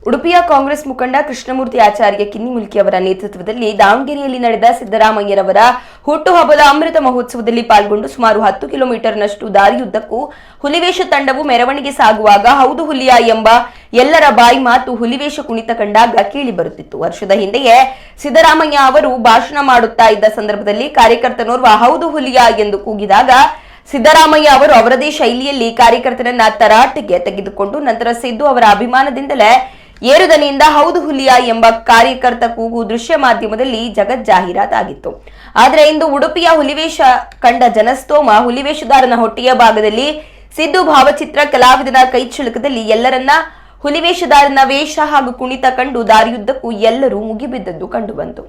ಉಡುಪಿಯ ಕಾಂಗ್ರೆಸ್ ಮುಖಂಡ ಕೃಷ್ಣಮೂರ್ತಿ ಆಚಾರ್ಯ ಕಿನ್ನಿಮುಲ್ಕಿ ಅವರ ನೇತೃತ್ವದಲ್ಲಿ ದಾವಣಗೆರೆಯಲ್ಲಿ ನಡೆದ ಸಿದ್ದರಾಮಯ್ಯರವರ ಹುಟ್ಟುಹಬ್ಬದ ಅಮೃತ ಮಹೋತ್ಸವದಲ್ಲಿ ಪಾಲ್ಗೊಂಡು ಸುಮಾರು 10 ಕಿಲೋಮೀಟರ್ನಷ್ಟು ದಾರಿಯುದ್ದಕ್ಕೂ ಹುಲಿವೇಷ ತಂಡವು ಮೆರವಣಿಗೆ ಸಾಗುವಾಗ ಹೌದು ಹುಲಿಯ ಎಂಬ ಎಲ್ಲರ ಬಾಯಿ ಮಾತು ಹುಲಿವೇಷ ಕುಣಿತ ಕಂಡಾಗ ಕೇಳಿ ಬರುತ್ತಿತ್ತು. ವರ್ಷದ ಹಿಂದೆಯೇ ಸಿದ್ದರಾಮಯ್ಯ ಅವರು ಭಾಷಣ ಮಾಡುತ್ತಾ ಇದ್ದ ಸಂದರ್ಭದಲ್ಲಿ ಕಾರ್ಯಕರ್ತನೋರ್ವ ಹೌದು ಹುಲಿಯ ಎಂದು ಕೂಗಿದಾಗ ಸಿದ್ದರಾಮಯ್ಯ ಅವರು ಅವರದೇ ಶೈಲಿಯಲ್ಲಿ ಕಾರ್ಯಕರ್ತರನ್ನ ತರಾಟೆಗೆ ತೆಗೆದುಕೊಂಡು ನಂತರ ಸಿದ್ದು ಅವರ ಅಭಿಮಾನದಿಂದಲೇ ಏರುದನಿಯಿಂದ ಹೌದು ಹುಲಿಯ ಎಂಬ ಕಾರ್ಯಕರ್ತ ಕೂಗು ದೃಶ್ಯ ಮಾಧ್ಯಮದಲ್ಲಿ ಜಗಜ್ಜಾಹೀರಾತಾಗಿತ್ತು. ಆದರೆ ಇಂದು ಉಡುಪಿಯ ಹುಲಿವೇಷ ಕಂಡ ಜನಸ್ತೋಮ ಹುಲಿವೇಷಧಾರನ ಹೊಟ್ಟೆಯ ಭಾಗದಲ್ಲಿ ಸಿದ್ದು ಭಾವಚಿತ್ರ ಕಲಾವಿದನ ಕೈಚಳಕದಲ್ಲಿ ಎಲ್ಲರನ್ನ ಹುಲಿವೇಷಧಾರನ ವೇಷ ಹಾಗೂ ಕುಣಿತ ಕಂಡು ದಾರಿಯುದ್ದಕ್ಕೂ ಎಲ್ಲರೂ ಮುಗಿಬಿದ್ದದ್ದು ಕಂಡುಬಂತು.